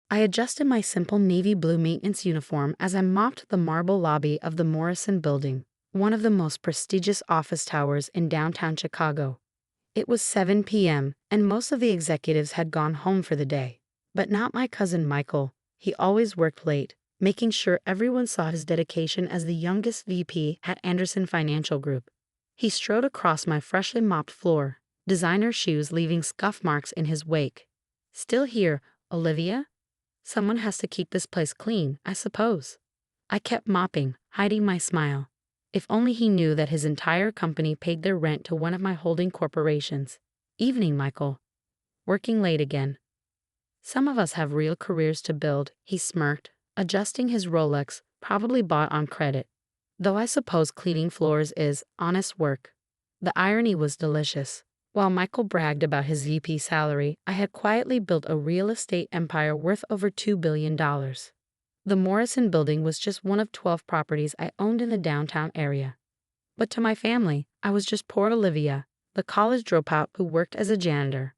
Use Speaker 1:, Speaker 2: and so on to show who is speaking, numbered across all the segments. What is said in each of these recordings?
Speaker 1: I adjusted my simple navy blue maintenance uniform as I mopped the marble lobby of the Morrison Building, one of the most prestigious office towers in downtown Chicago. It was 7 p.m., and most of the executives had gone home for the day. But not my cousin Michael. He always worked late, making sure everyone saw his dedication as the youngest VP at Anderson Financial Group. He strode across my freshly mopped floor, designer shoes leaving scuff marks in his wake. "Still here, Olivia? Someone has to keep this place clean, I suppose." I kept mopping, hiding my smile. If only he knew that his entire company paid their rent to one of my holding corporations. "Evening, Michael. Working late again." "Some of us have real careers to build," he smirked, adjusting his Rolex, probably bought on credit. "Though I suppose cleaning floors is honest work." The irony was delicious. While Michael bragged about his VP salary, I had quietly built a real estate empire worth over $2 billion. The Morrison Building was just one of 12 properties I owned in the downtown area. But to my family, I was just poor Olivia, the college dropout who worked as a janitor.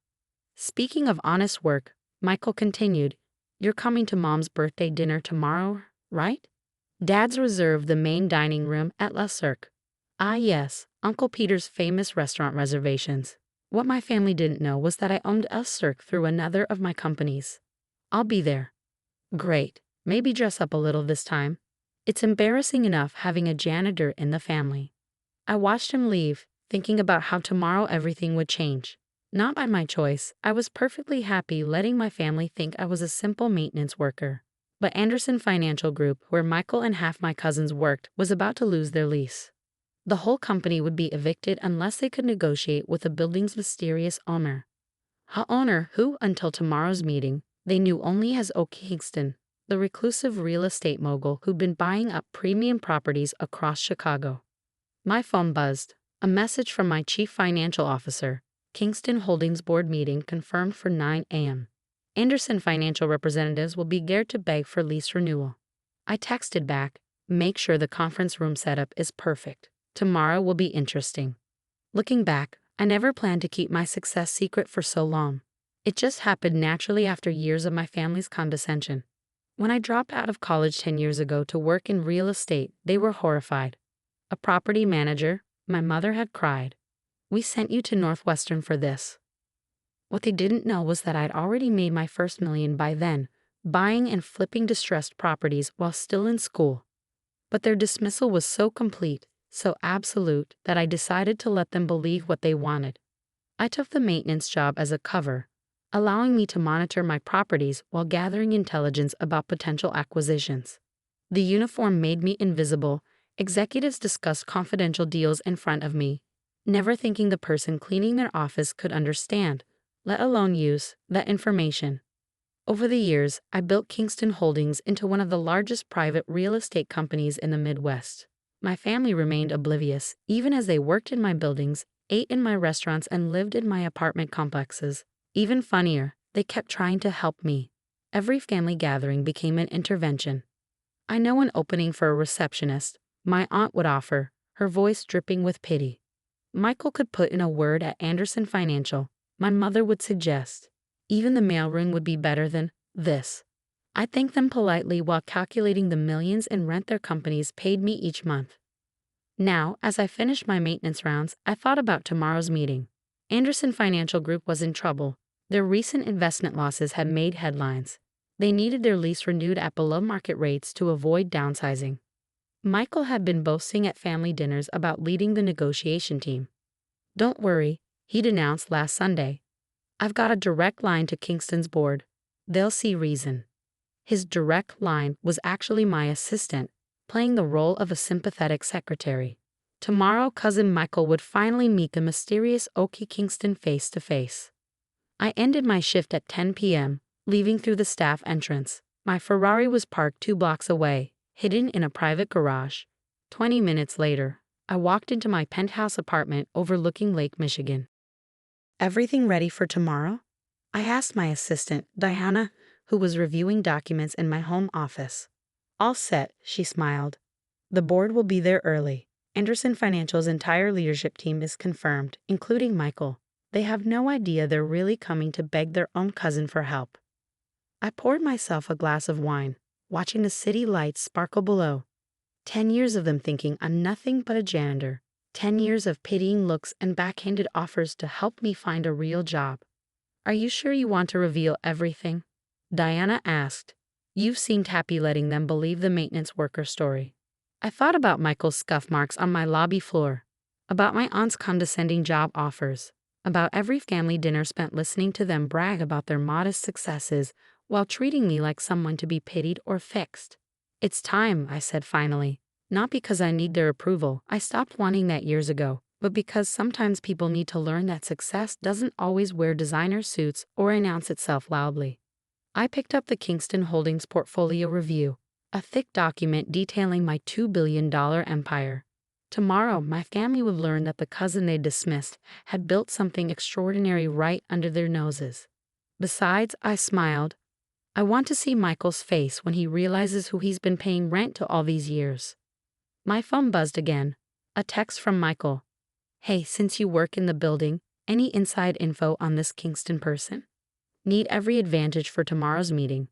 Speaker 1: "Speaking of honest work," Michael continued, "you're coming to Mom's birthday dinner tomorrow, right? Dad's reserved the main dining room at Le Cirque." "Ah yes, Uncle Peter's famous restaurant reservations." What my family didn't know was that I owned Le Cirque through another of my companies. "I'll be there." "Great. Maybe dress up a little this time." It's embarrassing enough having a janitor in the family. I watched him leave, thinking about how tomorrow everything would change. Not by my choice. I was perfectly happy letting my family think I was a simple maintenance worker. But Anderson Financial Group, where Michael and half my cousins worked, was about to lose their lease. The whole company would be evicted unless they could negotiate with the building's mysterious owner. A owner who, until tomorrow's meeting, they knew only as O. Kingston, the reclusive real estate mogul who'd been buying up premium properties across Chicago. My phone buzzed. A message from my chief financial officer. "Kingston Holdings board meeting confirmed for 9 a.m. Anderson Financial representatives will be there to beg for lease renewal." I texted back, "Make sure the conference room setup is perfect. Tomorrow will be interesting." Looking back, I never planned to keep my success secret for so long. It just happened naturally after years of my family's condescension. When I dropped out of college 10 years ago to work in real estate, they were horrified. "A property manager?" My mother had cried. "We sent you to Northwestern for this." What they didn't know was that I'd already made my first million by then, buying and flipping distressed properties while still in school. But their dismissal was so complete, so absolute, that I decided to let them believe what they wanted. I took the maintenance job as a cover, allowing me to monitor my properties while gathering intelligence about potential acquisitions. The uniform made me invisible. Executives discussed confidential deals in front of me, never thinking the person cleaning their office could understand, let alone use, that information. Over the years, I built Kingston Holdings into one of the largest private real estate companies in the Midwest. My family remained oblivious, even as they worked in my buildings, ate in my restaurants, and lived in my apartment complexes. Even funnier, they kept trying to help me. Every family gathering became an intervention. "I know an opening for a receptionist," my aunt would offer, her voice dripping with pity. "Michael could put in a word at Anderson Financial," my mother would suggest. "Even the mailroom would be better than this." I thanked them politely while calculating the millions in rent their companies paid me each month. Now, as I finished my maintenance rounds, I thought about tomorrow's meeting. Anderson Financial Group was in trouble. Their recent investment losses had made headlines. They needed their lease renewed at below-market rates to avoid downsizing. Michael had been boasting at family dinners about leading the negotiation team. "Don't worry," he'd announced last Sunday. "I've got a direct line to Kingston's board. They'll see reason." His direct line was actually my assistant, playing the role of a sympathetic secretary. Tomorrow, cousin Michael would finally meet the mysterious Oki Kingston face to face. I ended my shift at 10 p.m., leaving through the staff entrance. My Ferrari was parked 2 blocks away, hidden in a private garage. 20 minutes later, I walked into my penthouse apartment overlooking Lake Michigan. "Everything ready for tomorrow?" I asked my assistant, Diana, who was reviewing documents in my home office. "All set," she smiled. "The board will be there early. Anderson Financial's entire leadership team is confirmed, including Michael. They have no idea they're really coming to beg their own cousin for help." I poured myself a glass of wine, watching the city lights sparkle below. 10 years of them thinking I'm nothing but a janitor. 10 years of pitying looks and backhanded offers to help me find a real job. Are you sure you want to reveal everything? Diana asked. You've seemed happy letting them believe the maintenance worker story. I thought about Michael's scuff marks on my lobby floor, about my aunt's condescending job offers, about every family dinner spent listening to them brag about their modest successes while treating me like someone to be pitied or fixed. It's time, I said finally. Not because I need their approval, I stopped wanting that years ago, but because sometimes people need to learn that success doesn't always wear designer suits or announce itself loudly. I picked up the Kingston Holdings Portfolio Review, a thick document detailing my $2 billion empire. Tomorrow, my family would learn that the cousin they dismissed had built something extraordinary right under their noses. Besides, I smiled. I want to see Michael's face when he realizes who he's been paying rent to all these years. My phone buzzed again. A text from Michael. Hey, since you work in the building, any inside info on this Kingston person? Need every advantage for tomorrow's meeting.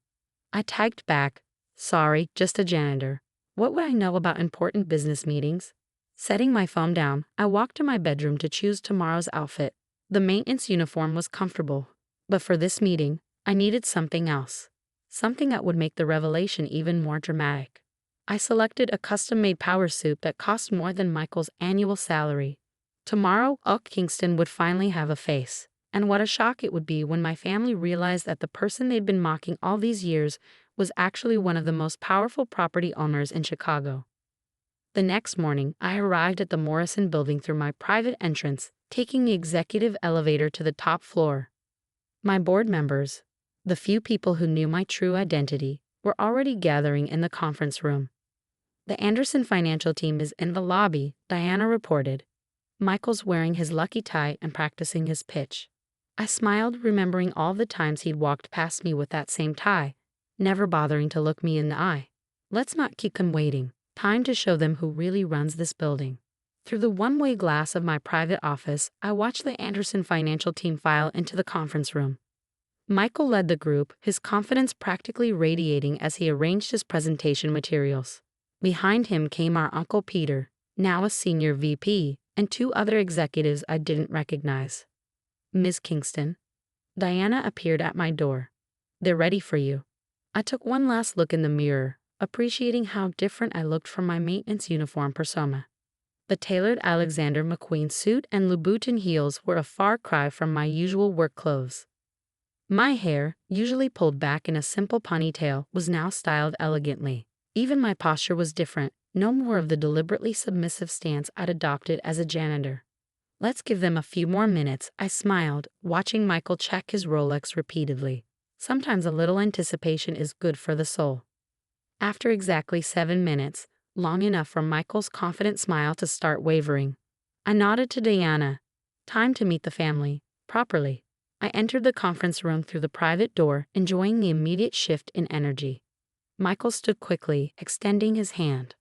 Speaker 1: I typed back, sorry, just a janitor. What would I know about important business meetings? Setting my phone down, I walked to my bedroom to choose tomorrow's outfit. The maintenance uniform was comfortable, but for this meeting, I needed something else. Something that would make the revelation even more dramatic. I selected a custom-made power suit that cost more than Michael's annual salary. Tomorrow, Kingston would finally have a face. And what a shock it would be when my family realized that the person they'd been mocking all these years was actually one of the most powerful property owners in Chicago. The next morning, I arrived at the Morrison Building through my private entrance, taking the executive elevator to the top floor. My board members, the few people who knew my true identity, were already gathering in the conference room. The Anderson financial team is in the lobby, Diana reported. Michael's wearing his lucky tie and practicing his pitch. I smiled, remembering all the times he'd walked past me with that same tie, never bothering to look me in the eye. Let's not keep them waiting. Time to show them who really runs this building. Through the one-way glass of my private office, I watched the Anderson financial team file into the conference room. Michael led the group, his confidence practically radiating as he arranged his presentation materials. Behind him came our Uncle Peter, now a senior VP, and two other executives I didn't recognize. Ms. Kingston. Diana appeared at my door. They're ready for you. I took one last look in the mirror, appreciating how different I looked from my maintenance uniform persona. The tailored Alexander McQueen suit and Louboutin heels were a far cry from my usual work clothes. My hair, usually pulled back in a simple ponytail, was now styled elegantly. Even my posture was different, no more of the deliberately submissive stance I'd adopted as a janitor. Let's give them a few more minutes, I smiled, watching Michael check his Rolex repeatedly. Sometimes a little anticipation is good for the soul. After exactly 7 minutes, long enough for Michael's confident smile to start wavering, I nodded to Diana. Time to meet the family, properly. I entered the conference room through the private door, enjoying the immediate shift in energy. Michael stood quickly, extending his hand.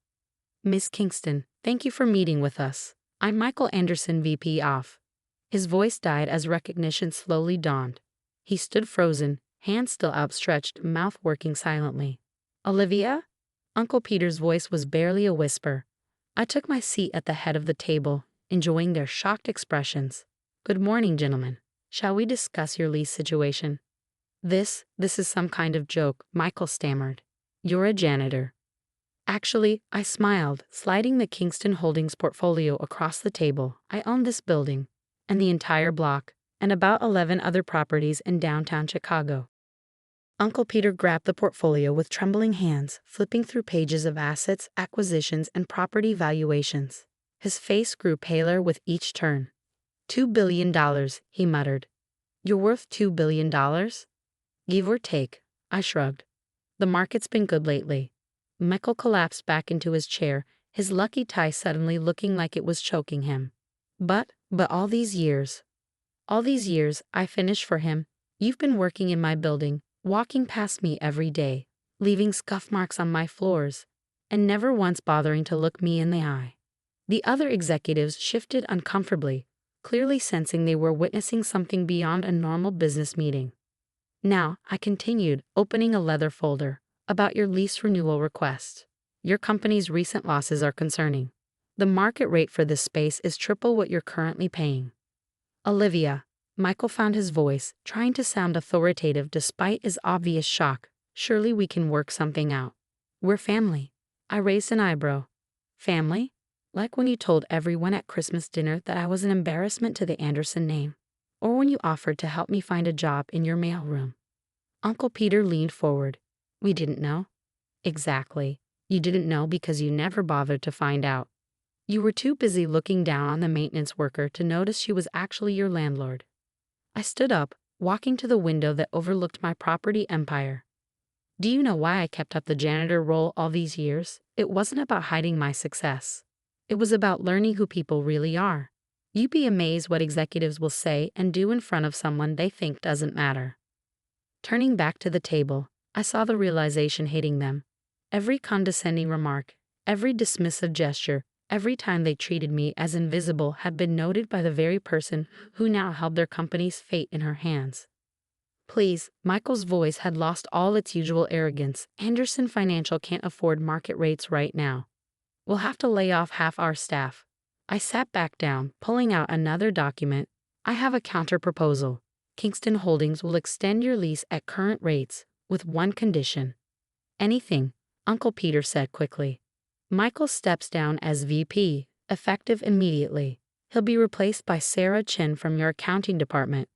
Speaker 1: Miss Kingston, thank you for meeting with us. I'm Michael Anderson, VP of. His voice died as recognition slowly dawned. He stood frozen, hands still outstretched, mouth working silently. Olivia? Uncle Peter's voice was barely a whisper. I took my seat at the head of the table, enjoying their shocked expressions. Good morning, gentlemen. Shall we discuss your lease situation? This is some kind of joke, Michael stammered. You're a janitor. Actually, I smiled, sliding the Kingston Holdings portfolio across the table. I own this building, and the entire block, and about 11 other properties in downtown Chicago. Uncle Peter grabbed the portfolio with trembling hands, flipping through pages of assets, acquisitions, and property valuations. His face grew paler with each turn. $2 billion, he muttered. You're worth $2 billion? Give or take, I shrugged. The market's been good lately. Michael collapsed back into his chair, his lucky tie suddenly looking like it was choking him. But all these years, I finished for him. You've been working in my building, walking past me every day, leaving scuff marks on my floors, and never once bothering to look me in the eye. The other executives shifted uncomfortably, clearly sensing they were witnessing something beyond a normal business meeting. Now, I continued, opening a leather folder. About your lease renewal request. Your company's recent losses are concerning. The market rate for this space is triple what you're currently paying. Olivia. Michael found his voice, trying to sound authoritative despite his obvious shock. Surely we can work something out. We're family. I raised an eyebrow. Family? Like when you told everyone at Christmas dinner that I was an embarrassment to the Anderson name. Or when you offered to help me find a job in your mailroom. Uncle Peter leaned forward. We didn't know. Exactly. You didn't know because you never bothered to find out. You were too busy looking down on the maintenance worker to notice she was actually your landlord. I stood up, walking to the window that overlooked my property empire. Do you know why I kept up the janitor role all these years? It wasn't about hiding my success. It was about learning who people really are. You'd be amazed what executives will say and do in front of someone they think doesn't matter. Turning back to the table, I saw the realization hitting them. Every condescending remark, every dismissive gesture, every time they treated me as invisible had been noted by the very person who now held their company's fate in her hands. Please, Michael's voice had lost all its usual arrogance. Anderson Financial can't afford market rates right now. We'll have to lay off half our staff. I sat back down, pulling out another document. I have a counter-proposal. Kingston Holdings will extend your lease at current rates, with one condition. Anything, Uncle Peter said quickly. Michael steps down as VP, effective immediately. He'll be replaced by Sarah Chen from your accounting department.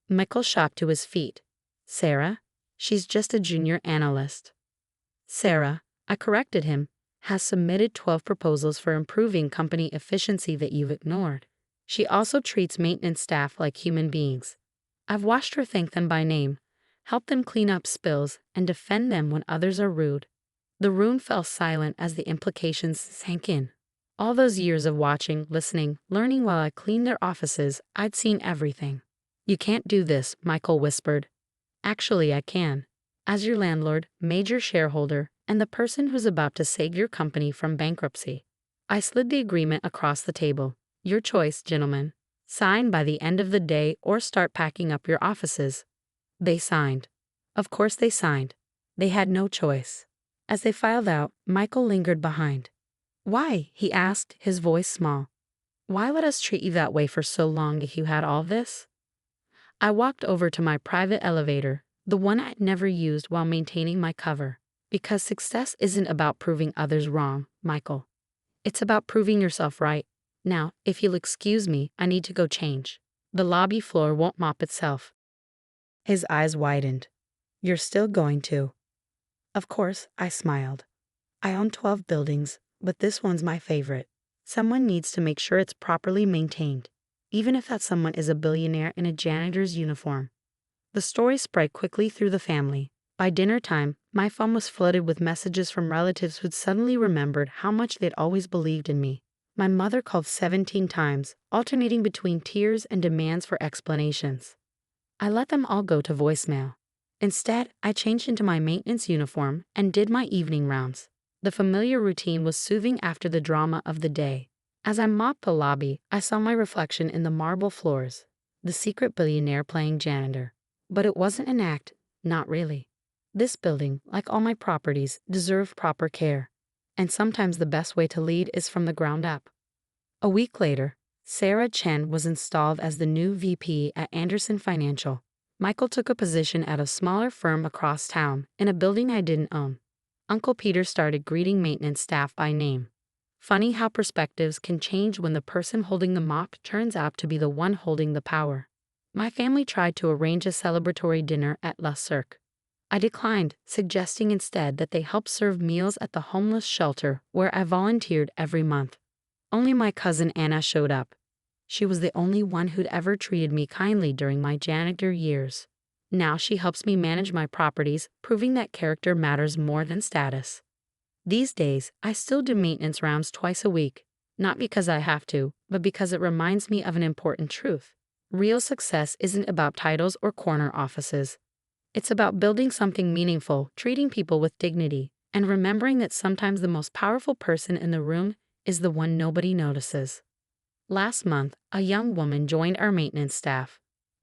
Speaker 1: Michael shot to his feet. Sarah? She's just a junior analyst. Sarah, I corrected him, has submitted 12 proposals for improving company efficiency that you've ignored. She also treats maintenance staff like human beings. I've watched her thank them by name, help them clean up spills, and defend them when others are rude. The room fell silent as the implications sank in. All those years of watching, listening, learning while I cleaned their offices, I'd seen everything. You can't do this, Michael whispered. Actually, I can. As your landlord, major shareholder, and the person who's about to save your company from bankruptcy. I slid the agreement across the table. Your choice, gentlemen. Sign by the end of the day or start packing up your offices. They signed. Of course they signed. They had no choice. As they filed out, Michael lingered behind. Why? He asked, his voice small. Why let us treat you that way for so long if you had all this? I walked over to my private elevator, the one I'd never used while maintaining my cover. Because success isn't about proving others wrong, Michael. It's about proving yourself right. Now, if you'll excuse me, I need to go change. The lobby floor won't mop itself. His eyes widened. You're still going to? Of course, I smiled. I own 12 buildings, but this one's my favorite. Someone needs to make sure it's properly maintained, even if that someone is a billionaire in a janitor's uniform. The story spread quickly through the family. By dinner time, my phone was flooded with messages from relatives who'd suddenly remembered how much they'd always believed in me. My mother called 17 times, alternating between tears and demands for explanations. I let them all go to voicemail. Instead, I changed into my maintenance uniform and did my evening rounds. The familiar routine was soothing after the drama of the day. As I mopped the lobby, I saw my reflection in the marble floors, the secret billionaire playing janitor. But it wasn't an act, not really. This building, like all my properties, deserved proper care. And sometimes the best way to lead is from the ground up. A week later, Sarah Chen was installed as the new VP at Anderson Financial. Michael took a position at a smaller firm across town, in a building I didn't own. Uncle Peter started greeting maintenance staff by name. Funny how perspectives can change when the person holding the mop turns out to be the one holding the power. My family tried to arrange a celebratory dinner at La Cirque. I declined, suggesting instead that they help serve meals at the homeless shelter where I volunteered every month. Only my cousin Anna showed up. She was the only one who'd ever treated me kindly during my janitor years. Now she helps me manage my properties, proving that character matters more than status. These days, I still do maintenance rounds twice a week, not because I have to, but because it reminds me of an important truth. Real success isn't about titles or corner offices. It's about building something meaningful, treating people with dignity, and remembering that sometimes the most powerful person in the room is the one nobody notices. Last month, a young woman joined our maintenance staff.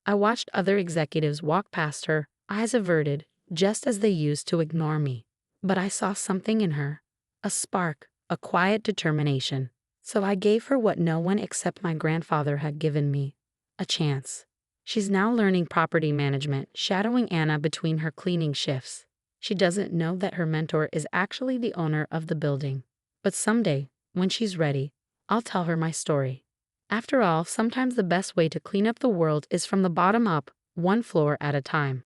Speaker 1: I watched other executives walk past her, eyes averted, just as they used to ignore me. But I saw something in her, a spark, a quiet determination. So I gave her what no one except my grandfather had given me, a chance. She's now learning property management, shadowing Anna between her cleaning shifts. She doesn't know that her mentor is actually the owner of the building. But someday, when she's ready, I'll tell her my story. After all, sometimes the best way to clean up the world is from the bottom up, one floor at a time.